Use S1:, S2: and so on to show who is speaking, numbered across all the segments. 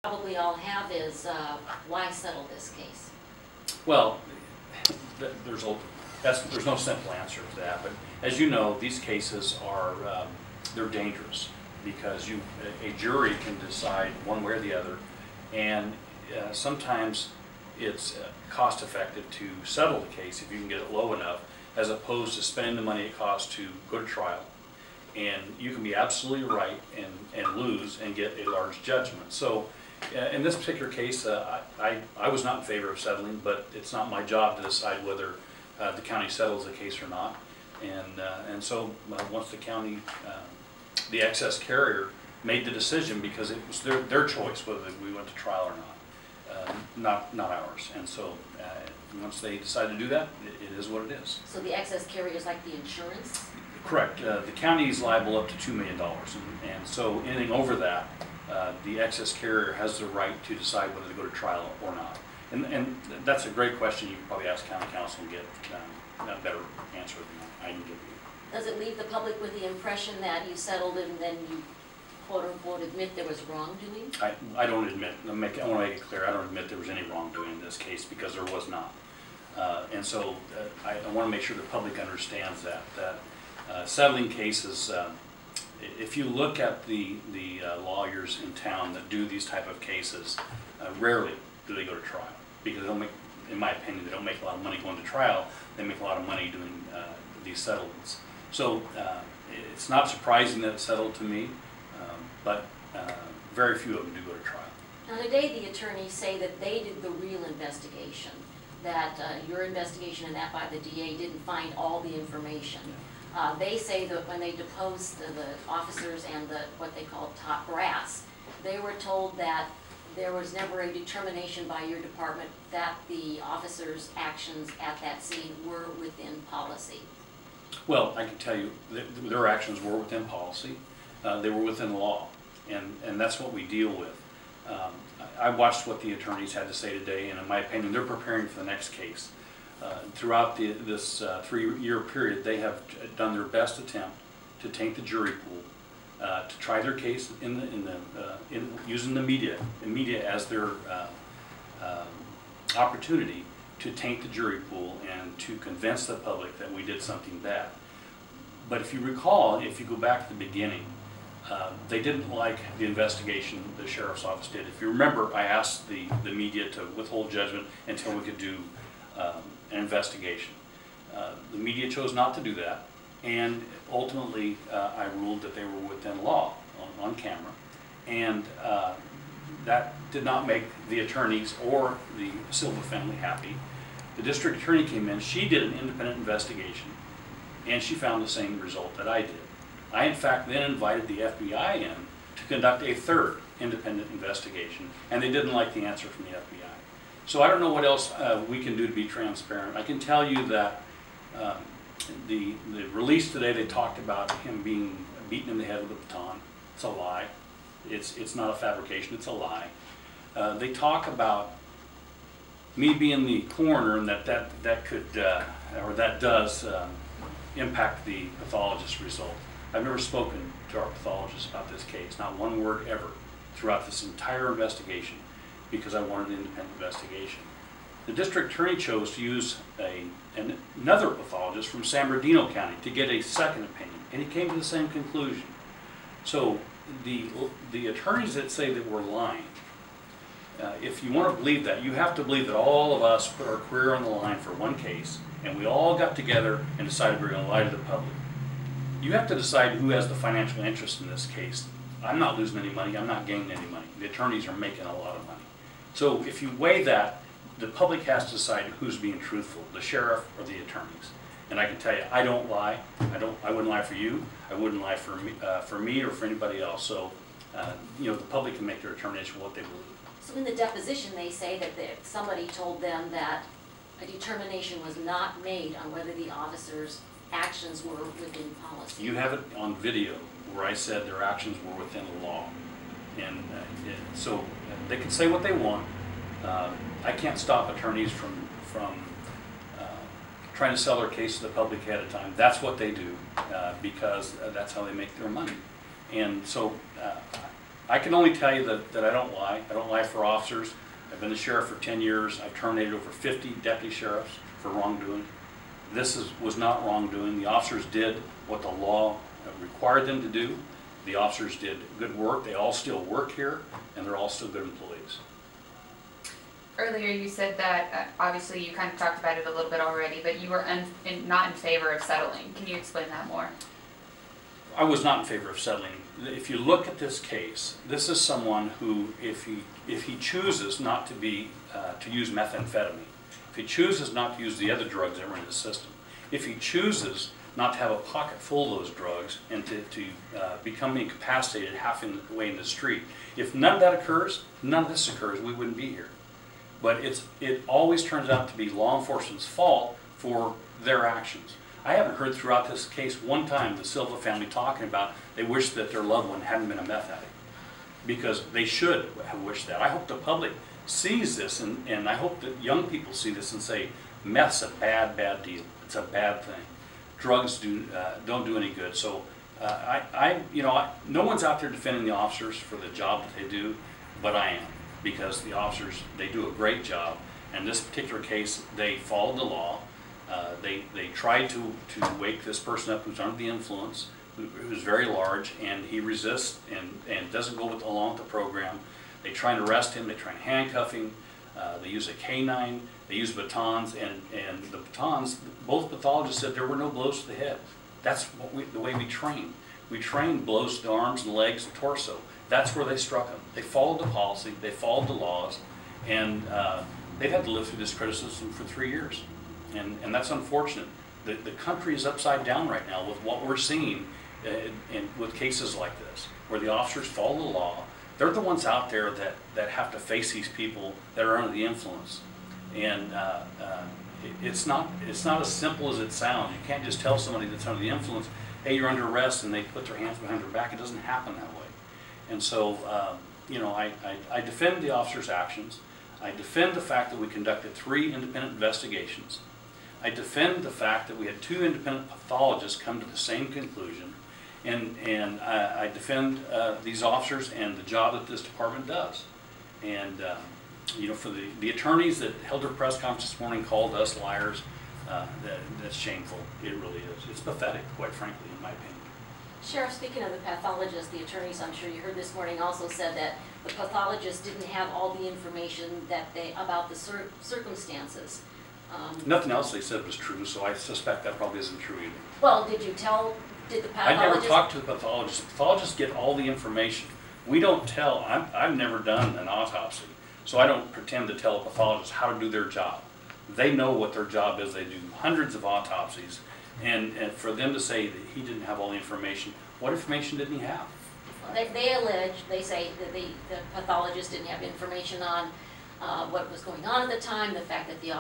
S1: probably all have is why settle this case?
S2: Well, there's no simple answer to that, but as you know, these cases are they're dangerous because a jury can decide one way or the other, and sometimes it's cost effective to settle the case if you can get it low enough, as opposed to spending the money it costs to go to trial. And you can be absolutely right and lose and get a large judgment. So in this particular case, I was not in favor of settling, but it's not my job to decide whether the county settles the case or not. And so once the county, the excess carrier made the decision, because it was their choice whether we went to trial or not, not ours. And so once they decide to do that, it is what it is.
S1: So the excess carrier is like the insurance?
S2: Correct. The county is liable up to $2 million, and so anything over that, the excess carrier has the right to decide whether to go to trial or not. And that's a great question. You can probably ask county council and get a better answer than I can give you.
S1: Does it leave the public with the impression that you settled and then you quote unquote admit there was wrongdoing?
S2: I don't admit. I want to make it clear. I don't admit there was any wrongdoing in this case, because there was not. And so I want to make sure the public understands that. Settling cases, if you look at the lawyers in town that do these type of cases, rarely do they go to trial, because they don't make, in my opinion, they don't make a lot of money going to trial. They make a lot of money doing these settlements. So it's not surprising that it's settled to me, but very few of them do go to trial.
S1: Now today the attorneys say that they did the real investigation, that your investigation and that by the DA didn't find all the information. They say that when they deposed the officers and what they call top brass, they were told that there was never a determination by your department that the officers' actions at that scene were within policy.
S2: Well, I can tell you that their actions were within policy. They were within law, and that's what we deal with. I watched what the attorneys had to say today, and in my opinion, they're preparing for the next case. Throughout this 3-year period, they have done their best attempt to taint the jury pool, to try their case using the media as their opportunity to taint the jury pool and to convince the public that we did something bad. But if you recall, if you go back to the beginning, they didn't like the investigation the sheriff's office did. If you remember, I asked the media to withhold judgment until we could do an investigation. The media chose not to do that, and ultimately I ruled that they were within law on camera, and that did not make the attorneys or the Silva family happy. The district attorney came in, she did an independent investigation, and she found the same result that I did. I in fact then invited the FBI in to conduct a third independent investigation, and they didn't like the answer from the FBI. So I don't know what else we can do to be transparent. I can tell you that the release today, they talked about him being beaten in the head with a baton. It's a lie. It's not a fabrication, it's a lie. They talk about me being the coroner, and that could, or that does impact the pathologist's result. I've never spoken to our pathologist about this case, not one word ever, throughout this entire investigation, because I wanted an independent investigation. The district attorney chose to use another pathologist from San Bernardino County to get a second opinion, and he came to the same conclusion. So the attorneys that say that we're lying, if you want to believe that, you have to believe that all of us put our career on the line for one case, and we all got together and decided we're going to lie to the public. You have to decide who has the financial interest in this case. I'm not losing any money, I'm not gaining any money. The attorneys are making a lot of money. So if you weigh that, the public has to decide who's being truthful, the sheriff or the attorneys. And I can tell you, I don't lie. I wouldn't lie for you. I wouldn't lie for me or for anybody else. So, you know, the public can make their determination what they believe.
S1: So in the deposition, they say that somebody told them that a determination was not made on whether the officers' actions were within policy.
S2: You have it on video where I said their actions were within the law. And so they can say what they want. I can't stop attorneys from trying to sell their case to the public ahead of time. That's what they do because that's how they make their money. And so I can only tell you that I don't lie. I don't lie for officers. I've been the sheriff for 10 years. I've terminated over 50 deputy sheriffs for wrongdoing. This was not wrongdoing. The officers did what the law required them to do. The officers did good work. They all still work here, and they're all still good employees.
S3: Earlier you said that, obviously you kind of talked about it a little bit already, but you were not in favor of settling. Can you explain that more?
S2: I was not in favor of settling. If you look at this case, this is someone who, if he chooses not to be to use methamphetamine, if he chooses not to use the other drugs that were in his system, if he chooses not to have a pocket full of those drugs and to become incapacitated halfway in the street, if none of that occurs, none of this occurs, we wouldn't be here. But it always turns out to be law enforcement's fault for their actions. I haven't heard throughout this case one time the Silva family talking about they wish that their loved one hadn't been a meth addict, because they should have wished that. I hope the public sees this, and I hope that young people see this and say, meth's a bad, bad deal. It's a bad thing. Drugs don't do any good. So no one's out there defending the officers for the job that they do, but I am, because the officers, they do a great job. In this particular case, they followed the law. They tried to wake this person up who's under the influence, who's very large, and he resists and doesn't go along with the program. They try and arrest him. They try and handcuff him. They use a canine. They use batons, and the batons, both pathologists said there were no blows to the head. That's the way we train. We train blows to the arms and legs and torso. That's where they struck him. They followed the policy. They followed the laws, and they've had to live through this criticism for 3 years. And that's unfortunate. The country is upside down right now with what we're seeing with cases like this, where the officers follow the law. They're the ones out there that have to face these people that are under the influence. And it's not as simple as it sounds. You can't just tell somebody that's under the influence, hey, you're under arrest, and they put their hands behind their back. It doesn't happen that way. And so, I defend the officers' actions. I defend the fact that we conducted 3 independent investigations. I defend the fact that we had 2 independent pathologists come to the same conclusion, and I defend these officers and the job that this department does. And for the attorneys that held their press conference this morning called us liars, that's shameful. It really is. It's pathetic, quite frankly, in my opinion.
S1: Sheriff, speaking of the pathologists, the attorneys, I'm sure you heard this morning, also said that the pathologists didn't have all the information about the circumstances.
S2: Nothing else they said was true, so I suspect that probably isn't true either.
S1: Well, did the pathologist?
S2: I never talked to the pathologists. Pathologists get all the information. We don't tell. I've never done an autopsy, so I don't pretend to tell a pathologist how to do their job. They know what their job is. They do hundreds of autopsies, and for them to say that he didn't have all the information, what information didn't he have?
S1: They say that the pathologist didn't have information on what was going on at the time, the fact that the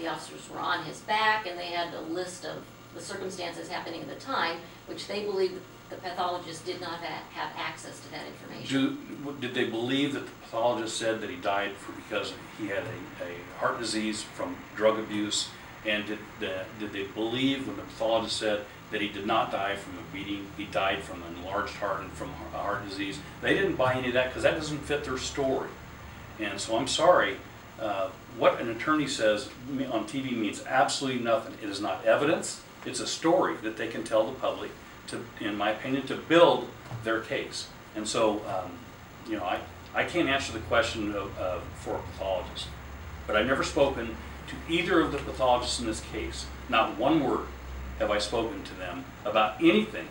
S1: officers were on his back, and they had a list of the circumstances happening at the time, which they believe the pathologist did not have access to that information.
S2: Did they believe that the pathologist said that he died because he had a heart disease from drug abuse? And did they believe when the pathologist said that he did not die from a beating, he died from an enlarged heart and from a heart disease? They didn't buy any of that because that doesn't fit their story. And so I'm sorry, what an attorney says on TV means absolutely nothing. It is not evidence. It's a story that they can tell the public, in my opinion, to build their case. And so, I can't answer the question for a pathologist. But I've never spoken to either of the pathologists in this case. Not one word have I spoken to them about anything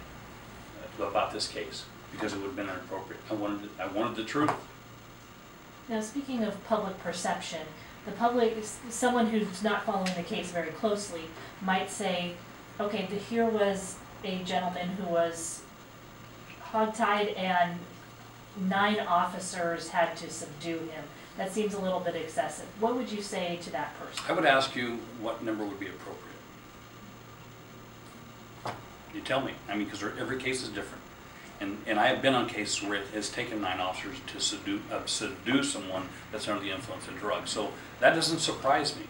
S2: about this case, because it would have been inappropriate. I wanted the truth.
S4: Now, speaking of public perception, the public, someone who's not following the case very closely might say, okay, here was a gentleman who was hogtied and 9 officers had to subdue him. That seems a little bit excessive. What would you say to that person?
S2: I would ask you what number would be appropriate. You tell me. I mean, because every case is different. And I have been on cases where it has taken 9 officers to subdue someone that's under the influence of drugs. So that doesn't surprise me.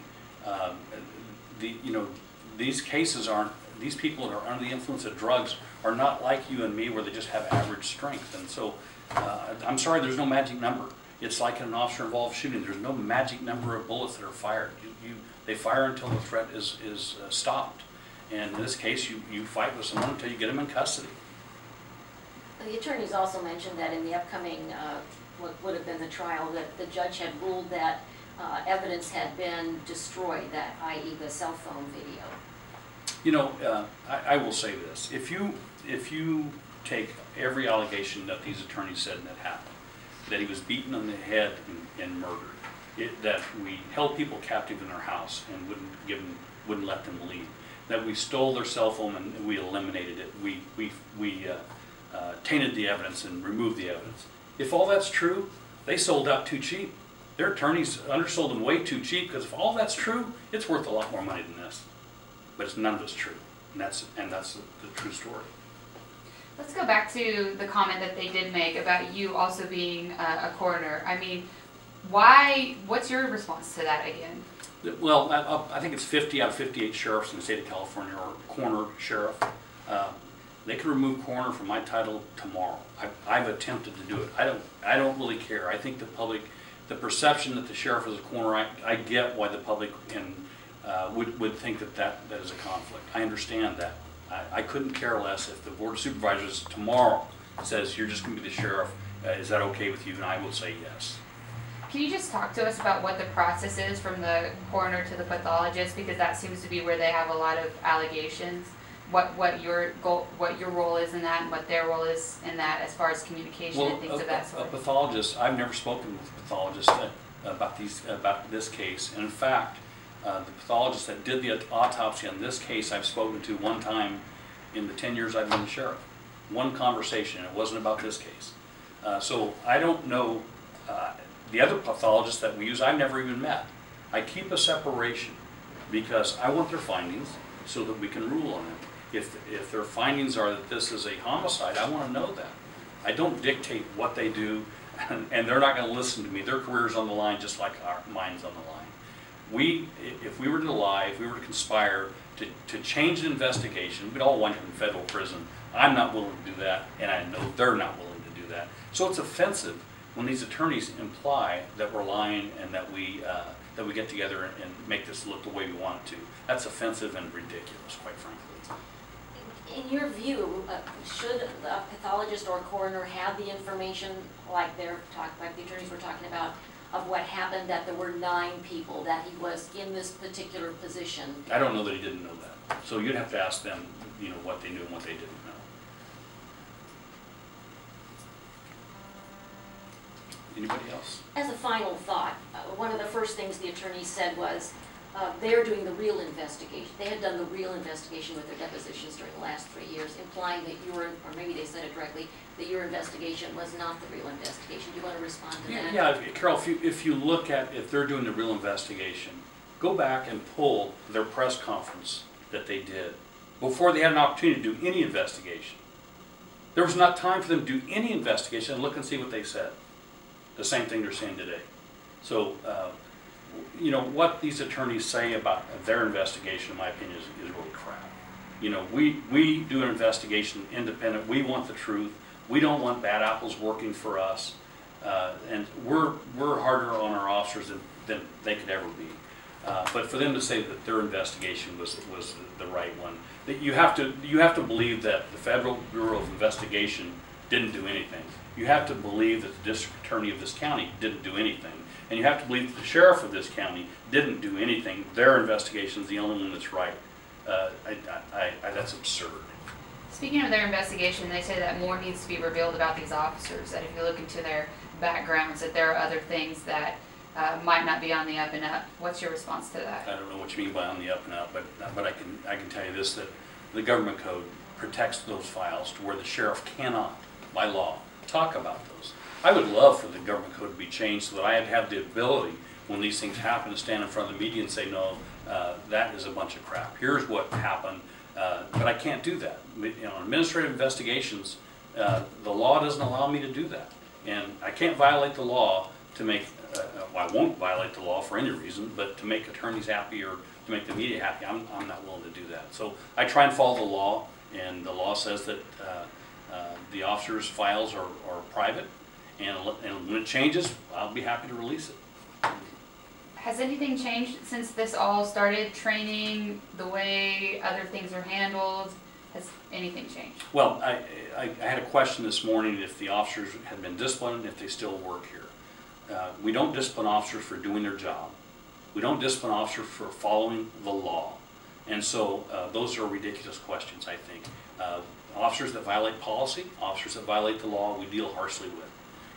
S2: These cases aren't, these people that are under the influence of drugs are not like you and me where they just have average strength. And so I'm sorry, there's no magic number. It's like in an officer-involved shooting. There's no magic number of bullets that are fired. They fire until the threat is stopped. And in this case, you fight with someone until you get them in custody.
S1: The attorneys also mentioned that in the upcoming, what would have been the trial, that the judge had ruled that evidence had been destroyed, that i.e. the cell phone video.
S2: You know, I will say this. If you take every allegation that these attorneys said that happened, that he was beaten on the head and murdered, that we held people captive in their house and wouldn't let them leave, that we stole their cell phone and we eliminated it, we tainted the evidence and removed the evidence. If all that's true, they sold out too cheap. Their attorneys undersold them way too cheap, because if all that's true, it's worth a lot more money than this. But none of it's true, and that's the true story.
S3: Let's go back to the comment that they did make about you also being a coroner. I mean, what's your response to that again?
S2: Well, I think it's 50 out of 58 sheriffs in the state of California are coroner sheriff. They can remove coroner from my title tomorrow. I've attempted to do it. I don't really care. I think the perception that the sheriff is a coroner, I get why the public would think that is a conflict. I understand that. I couldn't care less if the Board of Supervisors tomorrow says you're just going to be the sheriff. Is that okay with you? And I will say yes.
S3: Can you just talk to us about what the process is from the coroner to the pathologist, because that seems to be where they have a lot of allegations. What your role is in that, and what their role is in that, as far as communication and things of that sort.
S2: A pathologist. I've never spoken with a pathologist about this case, and in fact, the pathologist that did the autopsy on this case, I've spoken to one time in the 10 years I've been the sheriff. One conversation, and it wasn't about this case. So I don't know. The other pathologists that we use, I've never even met. I keep a separation because I want their findings so that we can rule on them. If their findings are that this is a homicide, I want to know that. I don't dictate what they do, and they're not going to listen to me. Their career's on the line just like mine's on the line. If we were to lie, if we were to conspire to change the investigation, we'd all wind up in federal prison. I'm not willing to do that, and I know they're not willing to do that. So it's offensive when these attorneys imply that we're lying and that we get together and make this look the way we want it to. That's offensive and ridiculous, quite frankly.
S1: In your view, should a pathologist or a coroner have the information, like the attorneys were talking about, of what happened, that there were 9 people, that he was in this particular position?
S2: I don't know that he didn't know that. So you'd have to ask them, you know, what they knew and what they didn't know. Anybody else?
S1: As a final thought, one of the first things the attorneys said was they're doing the real investigation. They had done the real investigation with their depositions during the last 3 years, implying that or maybe they said it directly, that your investigation was not the real investigation. Do you want to respond to that?
S2: Yeah, Carol, if you look at, if they're doing the real investigation, go back and pull their press conference that they did before they had an opportunity to do any investigation. There was not time for them to do any investigation, and look and see what they said. The same thing they're saying today. So, you know, what these attorneys say about their investigation, in my opinion, is really crap. You know, we do an investigation independent. We want the truth. We don't want bad apples working for us. And we're harder on our officers than they could ever be. But for them to say that their investigation was the right one, that you have to believe that the Federal Bureau of Investigation didn't do anything. You have to believe that the district attorney of this county didn't do anything. And you have to believe that the sheriff of this county didn't do anything. Their investigation is the only one that's right. That's absurd.
S3: Speaking of their investigation, they say that more needs to be revealed about these officers, that if you look into their backgrounds, that there are other things that might not be on the up and up. What's your response to that?
S2: I don't know what you mean by on the up and up, but I can tell you this, that the government code protects those files to where the sheriff cannot, by law, talk about those. I would love for the government code to be changed so that I'd have the ability, when these things happen, to stand in front of the media and say, no, that is a bunch of crap. Here's what happened. But I can't do that. You know, administrative investigations, the law doesn't allow me to do that. And I can't violate the law to make, well, I won't violate the law for any reason, but to make attorneys happy or to make the media happy, I'm not willing to do that. So I try and follow the law, and the law says that The officers' files are private, and when it changes, I'll be happy to release it.
S3: Has anything changed since this all started? Training, the way other things are handled? Has anything changed?
S2: Well, I had a question this morning if the officers had been disciplined, if they still work here. We don't discipline officers for doing their job. We don't discipline officers for following the law. And so those are ridiculous questions, I think. Officers that violate policy, officers that violate the law, we deal harshly with.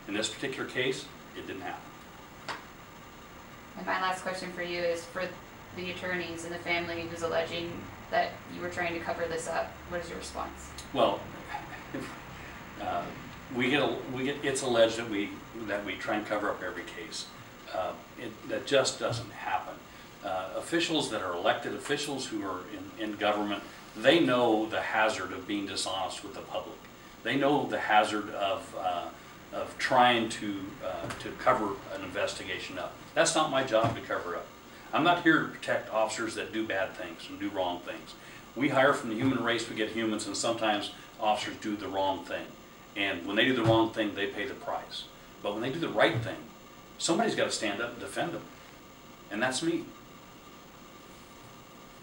S2: In this particular case, it didn't happen.
S3: And my last question for you is for the attorneys and the family who's alleging that you were trying to cover this up. What is your response?
S2: Well, it's alleged that we try and cover up every case. That just doesn't happen. Officials that are elected officials who are in government, they know the hazard of being dishonest with the public. They know the hazard of trying to cover an investigation up. That's not my job to cover up. I'm not here to protect officers that do bad things and do wrong things. We hire from the human race, we get humans, and sometimes officers do the wrong thing. And when they do the wrong thing, they pay the price. But when they do the right thing, somebody's got to stand up and defend them. And that's me.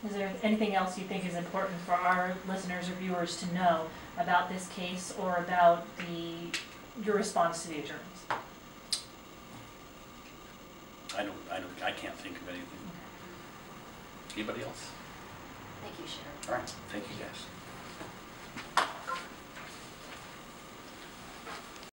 S4: Is there anything else you think is important for our listeners or viewers to know about this case or about your response to the attorneys?
S2: I can't think of anything. Anybody else?
S1: Thank you, Sheriff.
S2: All right, thank you guys.